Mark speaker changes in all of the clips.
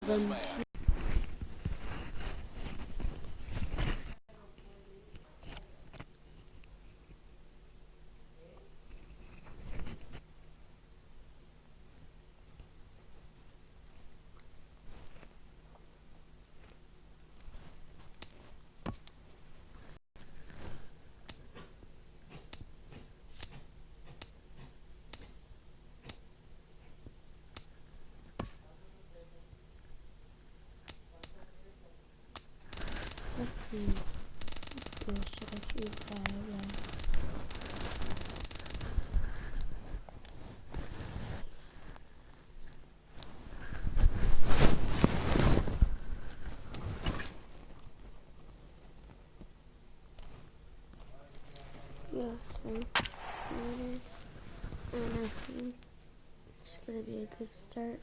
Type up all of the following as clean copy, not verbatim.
Speaker 1: them. And I think it's gonna be a good start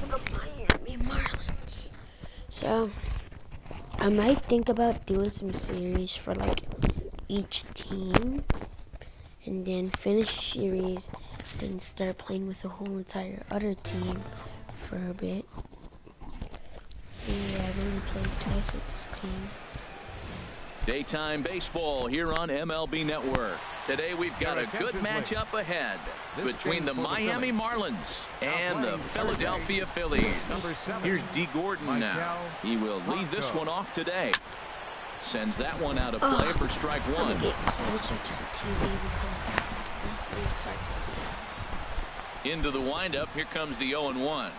Speaker 1: for the Miami Marlins. So I might think about doing some series for like each team, and then finish series, then start playing with the whole entire other team for a bit. Yeah, I've only played twice with this team.
Speaker 2: Daytime baseball here on MLB Network. Today we've got a good matchup ahead between the Miami Marlins and the Philadelphia Phillies. Here's D. Gordon now. He will lead this one off today. Sends that one out of play for strike one.
Speaker 1: Get closer to the TV because it's hard to see.
Speaker 2: Into the windup. Here comes the 0-1.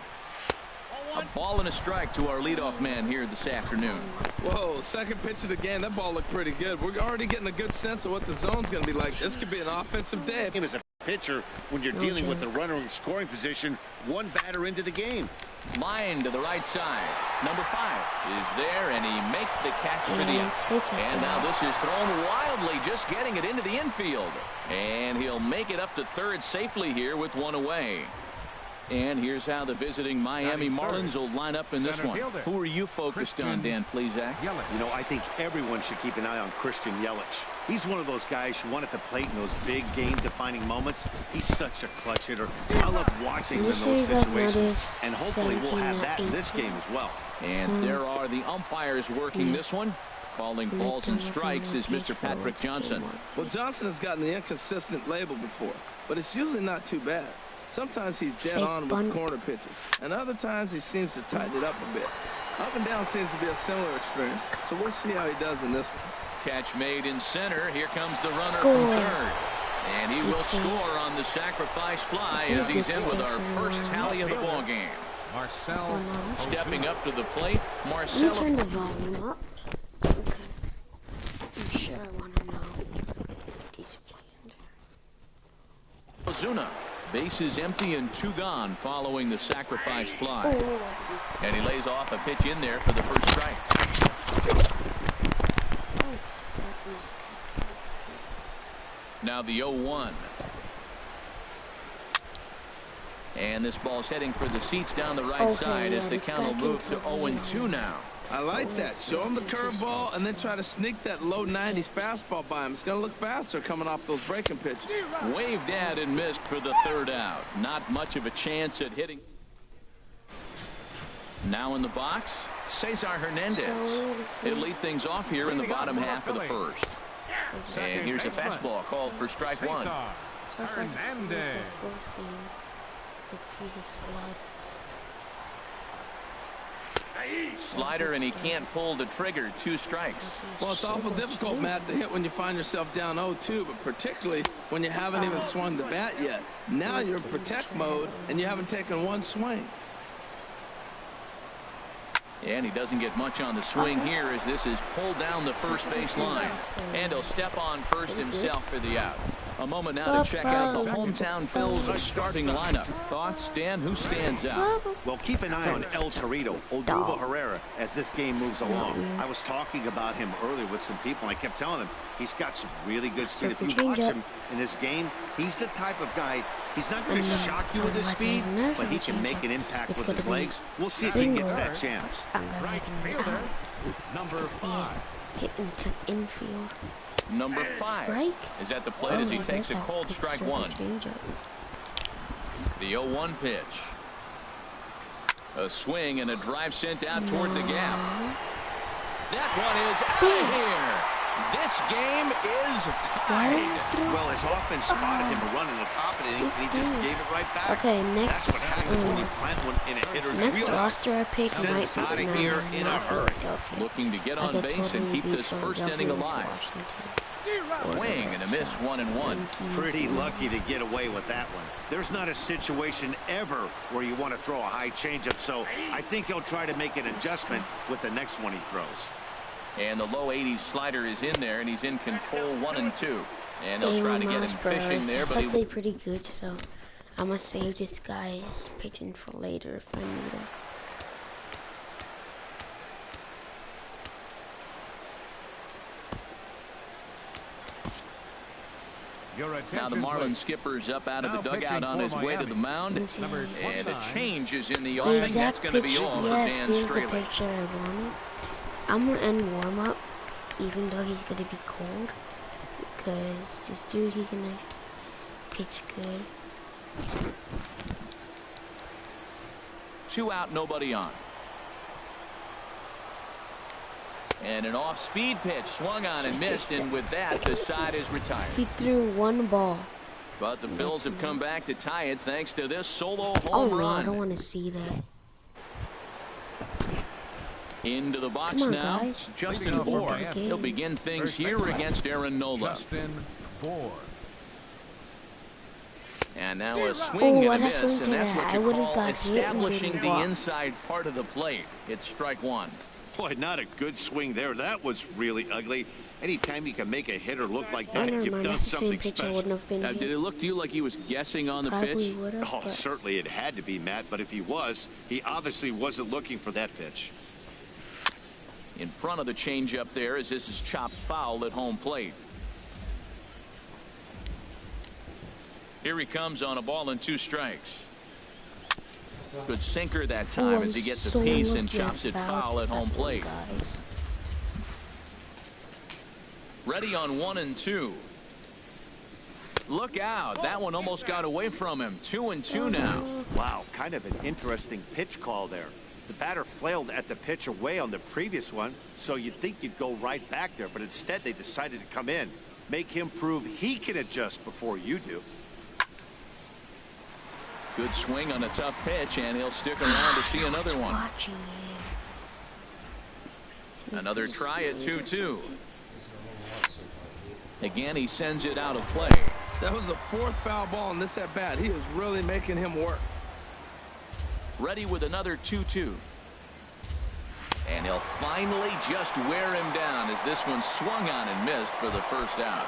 Speaker 2: A ball and a strike to our leadoff man here this afternoon.
Speaker 3: Whoa, second pitch of the game. That ball looked pretty good. We're already getting a good sense of what the zone's going to be like. This could be an offensive day.
Speaker 4: As a pitcher, when you're dealing with the runner in scoring position, one batter into the game.
Speaker 2: Line to the right side. Number 5 is there, and he makes the catch for the out. And now this is thrown wildly, just getting it into the infield. And he'll make it up to third safely here with one away. And here's how the visiting Miami Marlins will line up in this one. Who are you focused on, Dan Plesac?
Speaker 4: You know, I think everyone should keep an eye on Christian Yelich. He's one of those guys who want at the plate in those big game-defining moments. He's such a clutch hitter. I love watching him in those situations. And hopefully we'll have that in this game as well.
Speaker 2: And there are the umpires working this one. Calling balls and strikes is Mr. Patrick Johnson.
Speaker 3: Well, Johnson has gotten the inconsistent label before, but it's usually not too bad. Sometimes he's dead on with corner pitches, and other times he seems to tighten it up a bit. Up and down seems to be a similar experience, so we'll see how he does in this one.
Speaker 2: Catch made in center. Here comes the runner from third. And he will score on the sacrifice fly as he's in with our first tally of the ball game. Marcel stepping up to the plate. Marcel.
Speaker 1: Turn the volume up because I'm sure I want to know what he's playing.
Speaker 2: Ozuna. Bases empty and 2 gone following the sacrifice fly. And he lays off a pitch in there for the first strike. Now the 0-1. And this ball's heading for the seats down the right side as the count will move to 0-2 now.
Speaker 3: I like that. Show him the curveball and then try to sneak that low 90s fastball by him. It's going to look faster coming off those breaking pitches.
Speaker 2: Waved at and missed for the third out. Not much of a chance at hitting. Now in the box, Cesar Hernandez. He'll lead things off here in the bottom half of the first. And here's a fastball called for strike one.
Speaker 1: Hernandez. Let's see his slide.
Speaker 2: Slider, and he can't pull the trigger. 2 strikes.
Speaker 3: Well, it's awful difficult, Matt, to hit when you find yourself down 0-2, but particularly when you haven't even swung the bat yet. Now you're in protect mode, and you haven't taken one swing.
Speaker 2: And he doesn't get much on the swing here as this is pulled down the first base line. And he'll step on first himself for the out. A moment now to check out the hometown Phils starting lineup. Thoughts, Dan? Who stands out?
Speaker 4: Well, keep an eye on El Torito, Odubel Herrera, as this game moves along. I was talking about him earlier with some people, and I kept telling them he's got some really good speed. If you watch him in this game, he's the type of guy, he's not going to shock you with his speed, but he can make an impact with his legs. We'll see if he gets that chance.
Speaker 1: Right fielder, number 5. Hit into infield.
Speaker 2: Number 5 is at the plate as he takes a cold strike one. The 0-1 pitch. A swing and a drive sent out toward the gap. That one is out of here. This game is tied.
Speaker 4: Well, his offense spotted him a run in the top of the inning, and he just gave it right back.
Speaker 1: Okay, next.
Speaker 4: That's what happens when you plant one in a hitter's
Speaker 1: Next
Speaker 4: wheelhouse.
Speaker 1: roster I pick might be
Speaker 4: out of here in a hurry.
Speaker 1: Philadelphia.
Speaker 2: Looking to get on base and keep this first inning alive. Swing and a miss, 1-1.
Speaker 4: Pretty lucky to get away with that one. There's not a situation ever where you want to throw a high changeup, so I think he'll try to make an adjustment with the next one he throws.
Speaker 2: And the low 80s slider is in there, and he's in control, 1-2. And they'll try to get him fishing there, but he
Speaker 1: played pretty good, so I'm gonna save this guy's pitching for later if I need him.
Speaker 2: Now the Marlins skipper's up out of the dugout on his way to the mound. And a change is in the offing. That's going to be all for Dan Straley.
Speaker 1: The picture I wanted. I'm going to end warm-up, even though he's going to be cold. Because this dude, he's going to pitch good.
Speaker 2: 2 out, nobody on. And an off-speed pitch swung on and missed, and with that, the side is retired.
Speaker 1: He threw one ball.
Speaker 2: But the Phils have come back to tie it thanks to this solo home run.
Speaker 1: I don't want to see that.
Speaker 2: Into the box
Speaker 1: Come on,
Speaker 2: now,
Speaker 1: guys.
Speaker 2: Justin Bohr. He'll begin things here against Aaron Nola. And now a swing and a miss, and that's what you call establishing the inside part of the plate. It's strike one.
Speaker 4: Boy, not a good swing there. That was really ugly. Anytime you can make a hitter look like that, you've done something special.
Speaker 2: Did it look to you like he was guessing on the pitch?
Speaker 4: Oh, certainly it had to be, Matt, but if he was, he obviously wasn't looking for that pitch.
Speaker 2: In front of the changeup there as this is chopped foul at home plate. Here he comes on a ball and 2 strikes. Good sinker that time as he gets a piece and chops it foul at home plate. Ready on 1-2. Look out. That one almost got away from him. 2-2 now.
Speaker 4: Wow, kind of an interesting pitch call there. The batter flailed at the pitch away on the previous one, so you'd think you'd go right back there, but instead they decided to come in. Make him prove he can adjust before you do.
Speaker 2: Good swing on a tough pitch, and he'll stick around to see another one. Another try at 2-2. Again, he sends it out of play.
Speaker 3: That was the 4th foul ball in this at bat. He is really making him work.
Speaker 2: Ready with another 2-2. And he'll finally just wear him down as this one swung on and missed for the first out.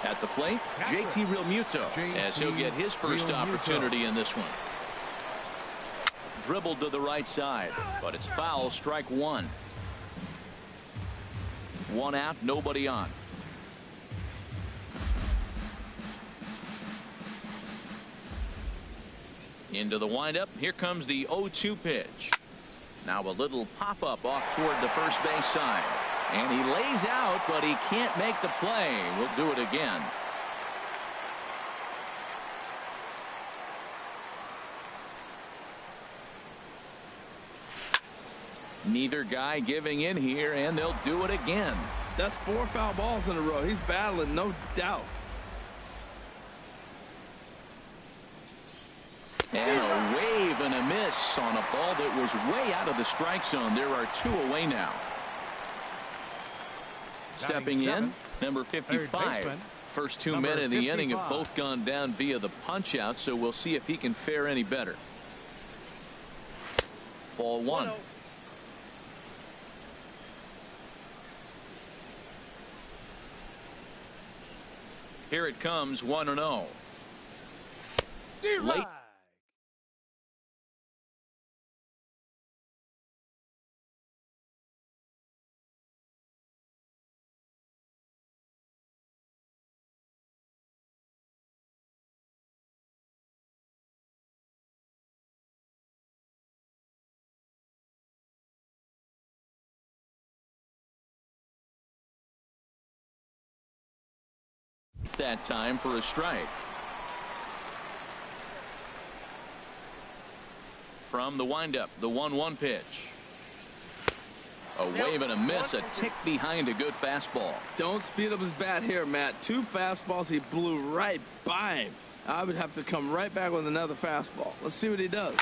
Speaker 2: At the plate, JT Realmuto, as he'll get his first opportunity in this one. Dribbled to the right side, but it's foul, strike one. 1 out, nobody on. Into the windup, here comes the 0-2 pitch. Now a little pop-up off toward the first base side. And he lays out, but he can't make the play. We'll do it again. Neither guy giving in here, and they'll do it again.
Speaker 3: That's 4 foul balls in a row. He's battling, no doubt.
Speaker 2: And a wave and a miss on a ball that was way out of the strike zone. There are 2 away now. Stepping in, number 55. First 2 men in the inning have both gone down via the punch out, so we'll see if he can fare any better. Ball 1. Here it comes, 1-0. Late. That time for a strike. from the windup, the 1-1 pitch. A wave and a miss, a tick behind a good fastball.
Speaker 3: Don't speed up his bat here, Matt. 2 fastballs, he blew right by him. I would have to come right back with another fastball. Let's see what he does.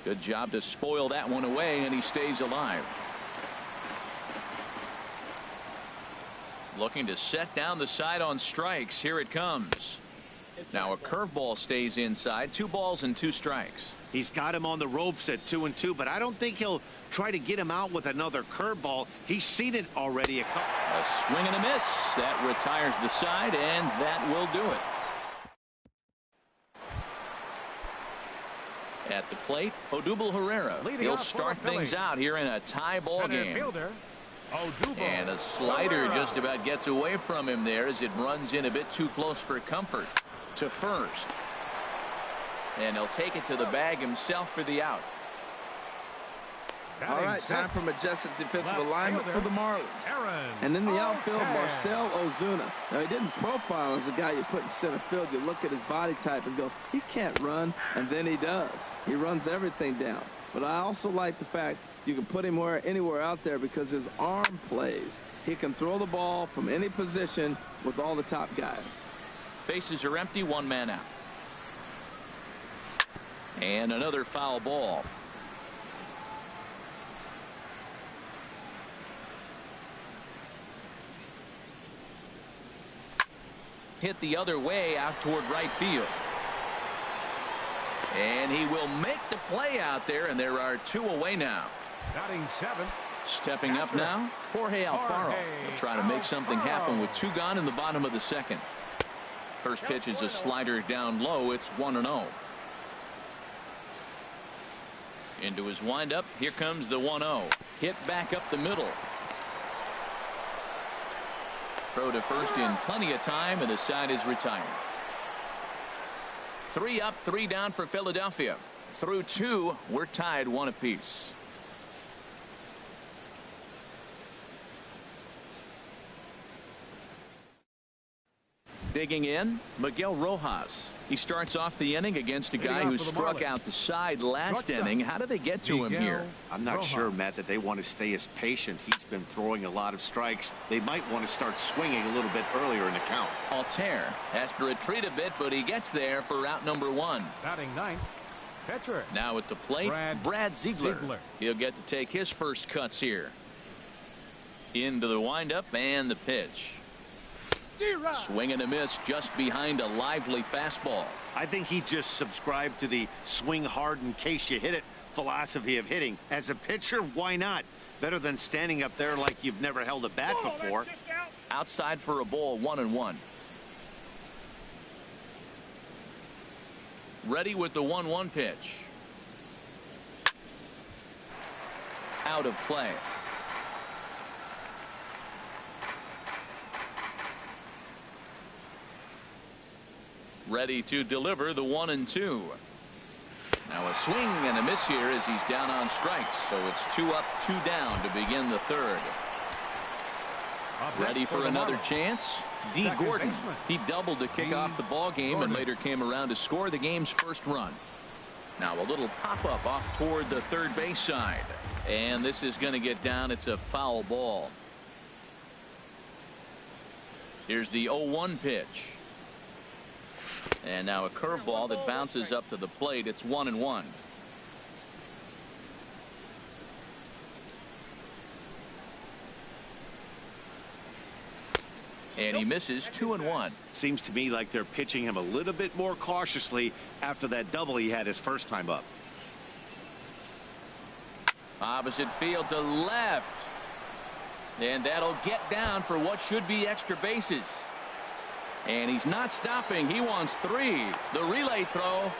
Speaker 2: Good job to spoil that one away, and he stays alive. Looking to set down the side on strikes. Here it comes. Now a curveball stays inside. 2 balls and 2 strikes.
Speaker 4: He's got him on the ropes at 2-2, but I don't think he'll try to get him out with another curveball. He's seen it already.
Speaker 2: A swing and a miss. That retires the side, and that will do it. At the plate, Odubel Herrera. He'll start things out here in a tie ball game. And a slider just about gets away from him there as it runs in a bit too close for comfort to first. And he'll take it to the bag himself for the out.
Speaker 3: All right, time for majestic defensive alignment for the Marlins. And in the outfield, Marcell Ozuna. Now, he didn't profile as a guy you put in center field. You look at his body type and go, he can't run, and then he does. He runs everything down. But I also like the fact you can put him anywhere out there because his arm plays. He can throw the ball from any position with all the top guys.
Speaker 2: Bases are empty, 1 man out. And another foul ball. Hit the other way out toward right field. And he will make the play out there, and there are 2 away now.
Speaker 5: Batting 7.
Speaker 2: Stepping up now, Jorge Alfaro. He'll try to make something happen with 2 gone in the bottom of the second. First pitch is a slider down low. It's 1-0. Into his windup. Here comes the 1-0. Hit back up the middle. Throw to first in plenty of time, and the side is retired. 3 up, 3 down for Philadelphia. Through 2, we're tied 1 apiece. Digging in, Miguel Rojas. He starts off the inning against a guy who struck out the side last inning. How do they get to him here?
Speaker 4: I'm not sure, Matt, that they want to stay as patient. He's been throwing a lot of strikes. They might want to start swinging a little bit earlier in the count.
Speaker 2: Altair has to retreat a bit, but he gets there for out number 1.
Speaker 5: Batting 9th. Pitcher.
Speaker 2: Now at the plate, Brad Ziegler. He'll get to take his first cuts here. Into the windup and the pitch. Swing and a miss just behind a lively fastball.
Speaker 4: I think he just subscribed to the swing hard in case you hit it philosophy of hitting. As a pitcher, why not? Better than standing up there like you've never held a bat before.
Speaker 2: Outside for a ball, 1-1. Ready with the 1-1 pitch. Out of play. Ready to deliver the 1-2. Now a swing and a miss here as he's down on strikes. So it's 2 up, 2 down to begin the 3rd. Ready for another chance. D. Gordon. He doubled to kick off the ball game and later came around to score the game's first run. Now a little pop-up off toward the third base side. And this is going to get down. It's a foul ball. Here's the 0-1 pitch. And now a curveball that bounces up to the plate. It's 1-1. And he misses 2-1.
Speaker 4: Seems to me like they're pitching him a little bit more cautiously after that double he had his first time up.
Speaker 2: Opposite field to left. And that'll get down for what should be extra bases. And he's not stopping. He wants 3. The relay throw.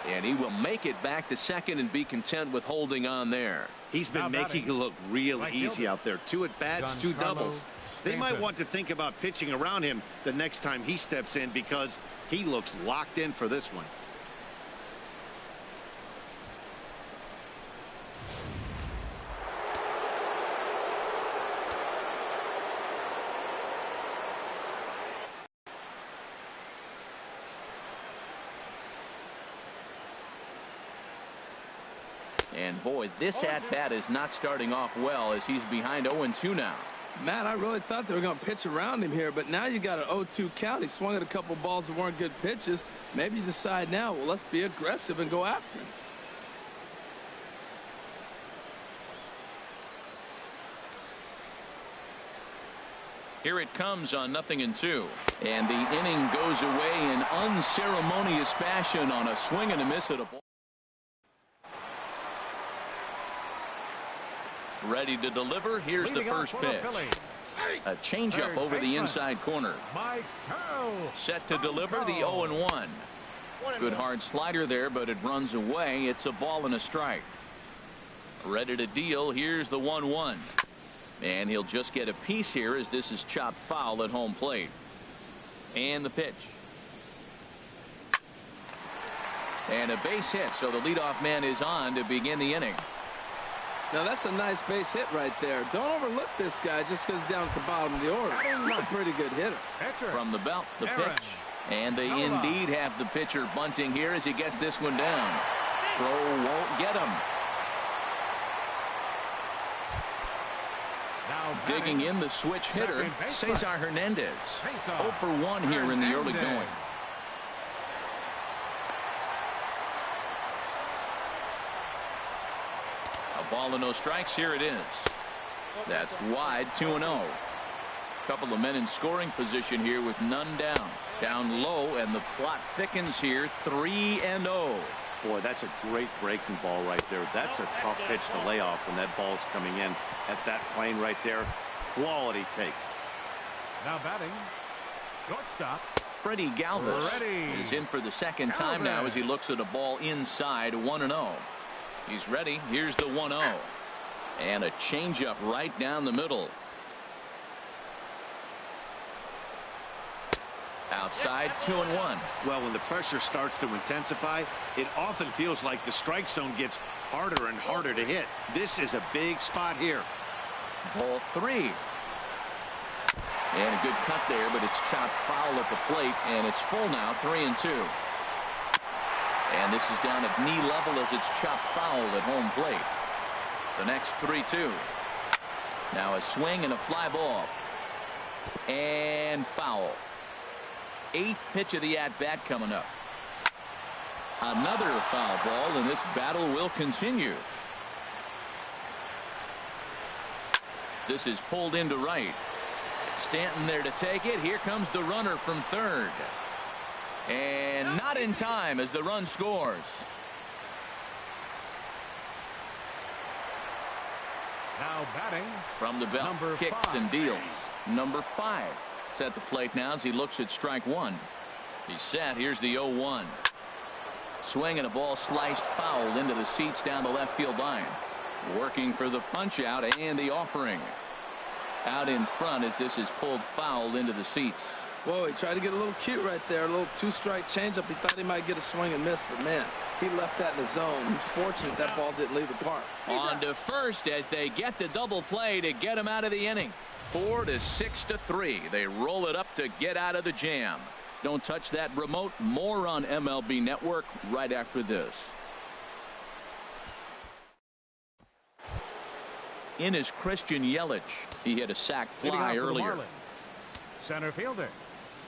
Speaker 2: And he will make it back to second and be content with holding on there.
Speaker 4: He's been making it look real easy out there. 2 at-bats, 2 doubles. They might want to think about pitching around him the next time he steps in because he looks locked in for this one.
Speaker 2: And boy, this at-bat is not starting off well as he's behind 0-2 now.
Speaker 3: Matt, I really thought they were going to pitch around him here, but now you got an 0-2 count. He swung at a couple balls that weren't good pitches. Maybe you decide now, well, let's be aggressive and go after him.
Speaker 2: Here it comes on 0-2. And the inning goes away in unceremonious fashion on a swing and a miss at a ball. Ready to deliver. Here's the first pitch. A changeup over the inside corner. Set to deliver the 0-1. Good hard slider there, but it runs away. It's a ball and a strike. Ready to deal. Here's the 1-1. And he'll just get a piece here as this is chopped foul at home plate. And the pitch. And a base hit, so the leadoff man is on to begin the inning.
Speaker 3: Now that's a nice base hit right there. Don't overlook this guy just because he's down at the bottom of the order. He's a pretty good hitter.
Speaker 2: From the belt, the pitch. And they indeed have the pitcher bunting here as he gets this one down. Throw won't get him. Digging in the switch hitter, Cesar Hernandez. 0 for 1 here in the early going. A ball and no strikes. Here it is. That's wide. 2-0. Couple of men in scoring position here with none down. Down low, and the plot thickens here. 3-0.
Speaker 4: Boy, that's a great breaking ball right there. That's a tough pitch to lay off when that ball's coming in at that plane right there. Quality take.
Speaker 5: Now batting, shortstop.
Speaker 2: Freddie Galvis is in for the second time now as he looks at a ball inside. 1-0. He's ready. Here's the 1-0. And a changeup right down the middle. Outside, 2-1.
Speaker 4: Well, when the pressure starts to intensify, it often feels like the strike zone gets harder and harder to hit. This is a big spot here.
Speaker 2: Ball 3. And a good cut there, but it's chopped foul at the plate, and it's full now. 3-2. And this is down at knee level as it's chopped foul at home plate. The next 3-2. Now a swing and a fly ball. And foul. 8th pitch of the at-bat coming up. Another foul ball, and this battle will continue. This is pulled into right. Stanton there to take it. Here comes the runner from third. And not in time as the run scores.
Speaker 5: Now batting.
Speaker 2: From the belt, kicks and deals. Number 5. At the plate now as he looks at strike 1. He's set. Here's the 0-1. Swing and a ball sliced foul into the seats down the left field line. Working for the punch out and the offering. Out in front as this is pulled foul into the seats.
Speaker 3: Whoa, he tried to get a little cute right there. A little 2-strike changeup. He thought he might get a swing and miss, but man, he left that in the zone. He's fortunate that ball didn't leave the park.
Speaker 2: On to first as they get the double play to get him out of the inning. 4-6-3. They roll it up to get out of the jam. Don't touch that remote. More on MLB Network right after this. In is Christian Yelich. He hit a sac fly earlier.
Speaker 5: Center fielder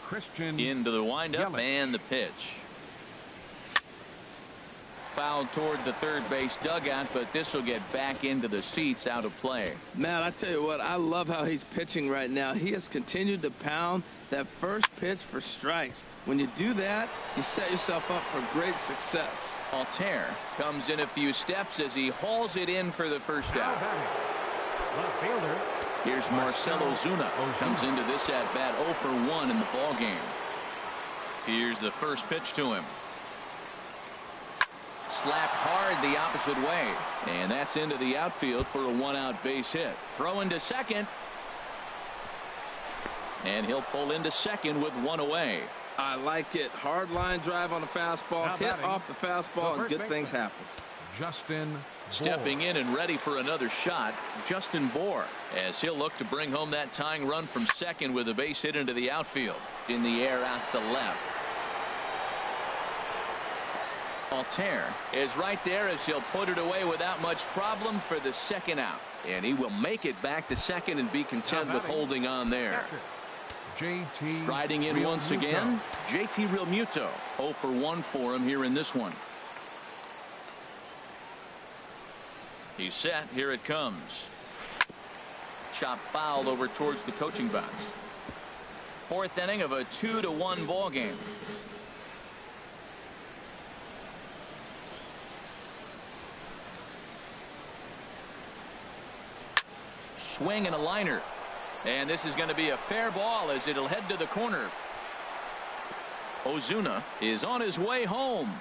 Speaker 5: Christian
Speaker 2: into the windup
Speaker 5: Yelich.
Speaker 2: And the pitch. Foul toward the third base dugout, but this will get back into the seats out of play.
Speaker 3: Man, I tell you what, I love how he's pitching right now. He has continued to pound that first pitch for strikes. When you do that, you set yourself up for great success.
Speaker 2: Altair comes in a few steps as he hauls it in for the first out.
Speaker 5: Left fielder.
Speaker 2: Here's Marcell Ozuna. Comes into this at bat 0 for 1 in the ball game. Here's the first pitch to him. Slapped hard the opposite way, and that's into the outfield for a 1-out base hit. Throw into second, and he'll pull into second with 1 away.
Speaker 3: I like it. Hard line drive on the fastball, hit off the fastball, and good things happen.
Speaker 5: Justin
Speaker 2: stepping in and ready for another shot, Justin Bour, as he'll look to bring home that tying run from second with a base hit into the outfield. In the air out to left. Altair is right there as he'll put it away without much problem for the second out. And he will make it back to second and be content with holding on there. Striding in once again, JT Realmuto. 0 for 1 for him here in this one. He's set. Here it comes. Chop fouled over towards the coaching box. Fourth inning of a 2-1 ball game. Swing and a liner. And this is going to be a fair ball as it'll head to the corner. Ozuna is on his way home.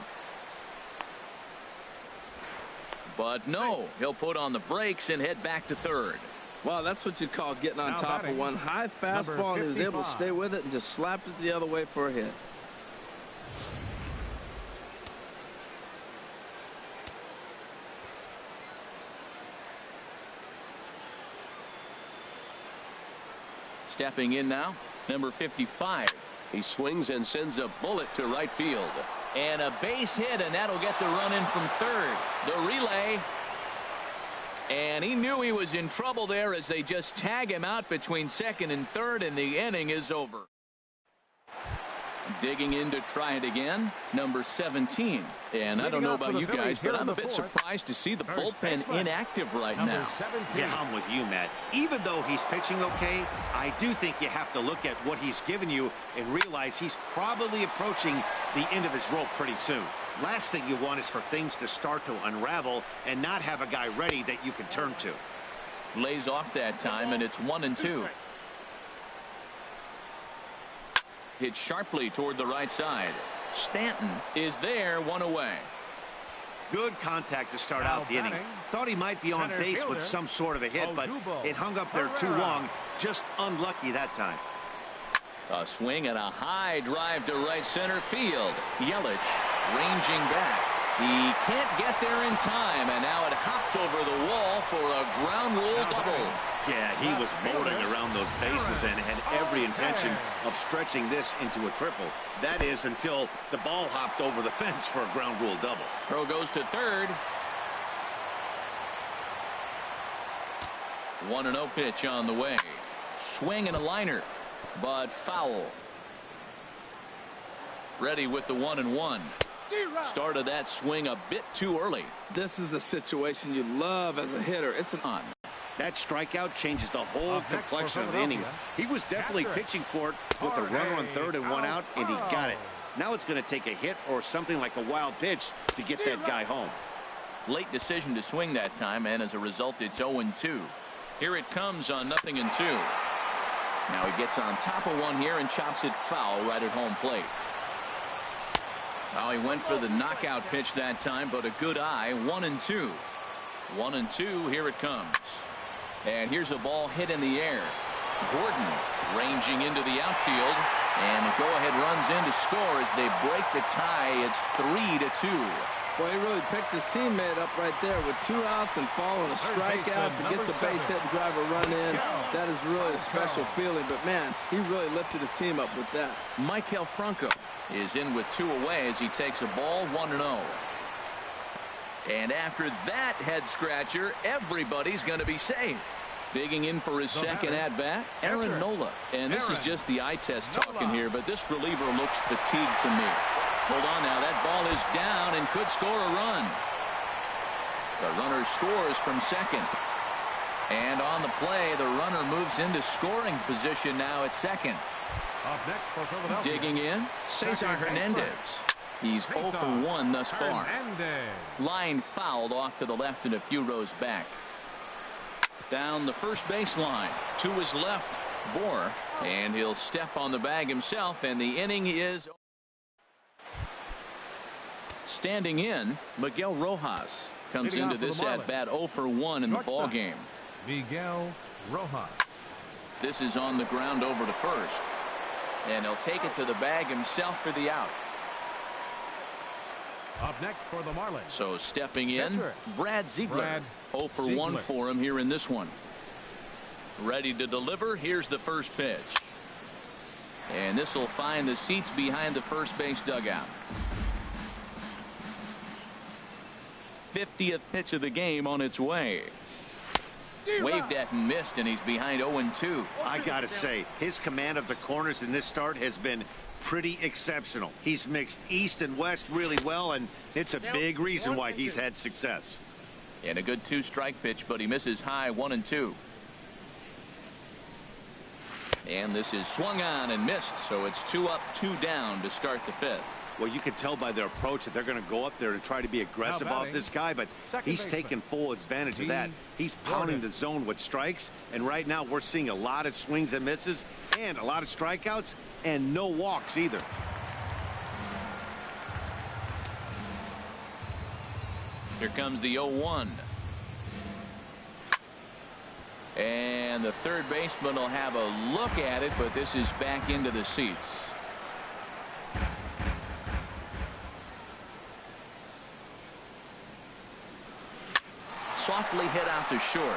Speaker 2: But no, he'll put on the brakes and head back to third.
Speaker 3: Well, that's what you call getting on top of one high fastball, and he was able to stay with it and just slapped it the other way for a hit.
Speaker 2: Stepping in now, number 55. He swings and sends a bullet to right field. And a base hit, and that'll get the run in from third. The relay. And he knew he was in trouble there as they just tag him out between second and third, and the inning is over. Digging in to try it again, number 17. And I don't know about you guys, but I'm a bit surprised to see the bullpen inactive right now.
Speaker 4: Yeah, I'm with you, Matt. Even though he's pitching okay, I do think you have to look at what he's given you and realize he's probably approaching the end of his rope pretty soon. Last thing you want is for things to start to unravel and not have a guy ready that you can turn to.
Speaker 2: Lays off that time, and it's 1-2. Hit sharply toward the right side. Stanton is there, one away.
Speaker 4: Good contact to start out the inning. Thought he might be on base with some sort of a hit, but it hung up there too long. Just unlucky that time.
Speaker 2: A swing and a high drive to right center field. Yelich ranging back. He can't get there in time, and now it hops over the wall for a ground rule double.
Speaker 4: Yeah, he was motoring around those bases and had every intention of stretching this into a triple. That is until the ball hopped over the fence for a ground rule double.
Speaker 2: Throw goes to third. 1-0 pitch on the way. Swing and a liner, but foul. Ready with the 1-1. Started that swing a bit too early.
Speaker 3: This is a situation you love as a hitter. It's an on.
Speaker 4: That strikeout changes the whole complexion of the inning. He was definitely pitching for it with a runner on third and one out, and he got it. Now it's going to take a hit or something like a wild pitch to get that guy home.
Speaker 2: Late decision to swing that time, and as a result, it's 0-2. Here it comes on 0-2. Now he gets on top of one here and chops it foul right at home plate. Well, he went for the knockout pitch that time, but a good eye. 1-2. 1-2. Here it comes. And here's a ball hit in the air. Gordon ranging into the outfield, and the go-ahead runs in to score as they break the tie. It's 3-2.
Speaker 3: Well, he really picked his teammate up right there with 2 outs and following a strikeout to get the base hit and drive a run in. That is really a special feeling, but man, he really lifted his team up with that.
Speaker 2: Michael Franco is in with 2 away as he takes a ball. 1-0. And after that head scratcher, everybody's going to be safe. Digging in for his second at-bat, Aaron Nola. And this is just the eye test talking here, but this reliever looks fatigued to me. Hold on now, that ball is down and could score a run. The runner scores from second. And on the play, the runner moves into scoring position now at second.
Speaker 5: Up next for Philadelphia.
Speaker 2: Digging in, Cesar Hernandez. He's 0 for 1 thus far. Line fouled off to the left and a few rows back. Down the first baseline to his left, Bohr, and he'll step on the bag himself, and the inning is standing in. Miguel Rojas comes into this at bat 0 for 1 in the ball game.
Speaker 5: Miguel Rojas.
Speaker 2: This is on the ground over to first, and he'll take it to the bag himself for the out.
Speaker 5: Up next for the Marlins.
Speaker 2: So stepping in, Brad Ziegler. 0 for 1 for him here in this one. Ready to deliver. Here's the first pitch. And this will find the seats behind the first base dugout. 50th pitch of the game on its way. Waved at and missed, and he's behind 0-2.
Speaker 4: I gotta say, his command of the corners in this start has been pretty exceptional. He's mixed east and west really well, and it's a big reason why he's had success.
Speaker 2: And a good 2-strike pitch, but he misses high 1-2. And this is swung on and missed, so it's 2 up, 2 down to start the 5th.
Speaker 4: Well, you can tell by their approach that they're going to go up there and try to be aggressive off this guy, but he's taking full advantage of that. He's pounding the zone with strikes, and right now we're seeing a lot of swings and misses and a lot of strikeouts and no walks either.
Speaker 2: Here comes the 0-1. And the third baseman will have a look at it, but this is back into the seats. Softly hit out to short.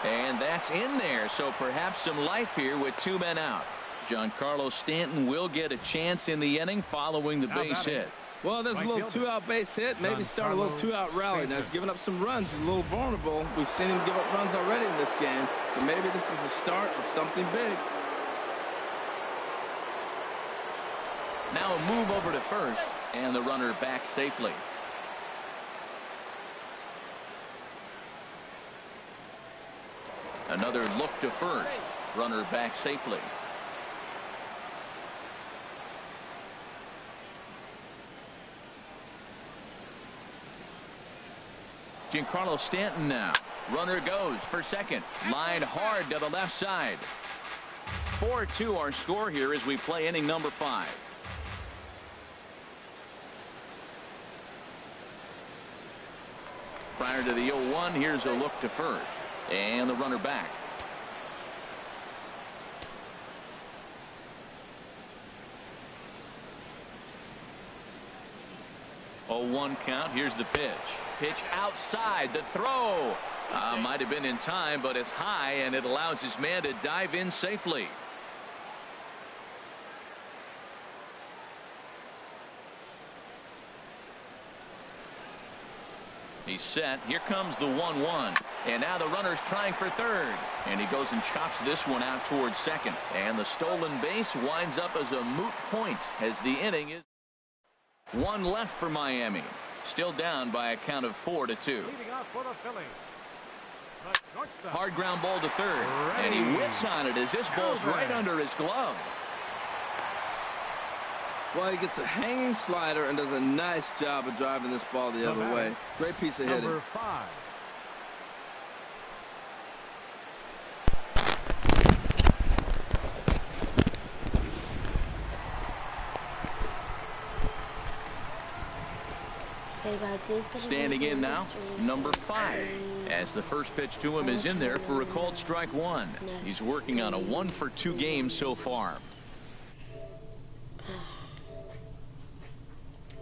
Speaker 2: And that's in there, so perhaps some life here with 2 men out. Giancarlo Stanton will get a chance in the inning following the base hit.
Speaker 3: Well, there's a little 2-out base hit. Maybe start a little 2-out rally. Now, he's giving up some runs. He's a little vulnerable. We've seen him give up runs already in this game. So maybe this is a start of something big.
Speaker 2: Now a move over to first, and the runner back safely. Another look to first. Runner back safely. Giancarlo Stanton now. Runner goes for second. Line hard to the left side. 4-2 our score here as we play inning number 5. Prior to the 0-1, here's a look to first. And the runner back. Oh, 1 count. Here's the pitch. Pitch outside. The throw. Might have been in time, but it's high, and it allows his man to dive in safely. He's set. Here comes the 1-1. And now the runner's trying for third. And he goes and chops this one out towards second. And the stolen base winds up as a moot point as the inning is 1 left for Miami. Still down by a count of 4-2. Hard ground ball to third. And he whips on it as this ball's right under his glove.
Speaker 3: Well, he gets a hanging slider and does a nice job of driving this ball the other way. Great piece of hitting.
Speaker 5: Number 5.
Speaker 2: Standing in now, number 5. As the first pitch to him is in there for a called strike 1. He's working on a 1-for-2 game so far.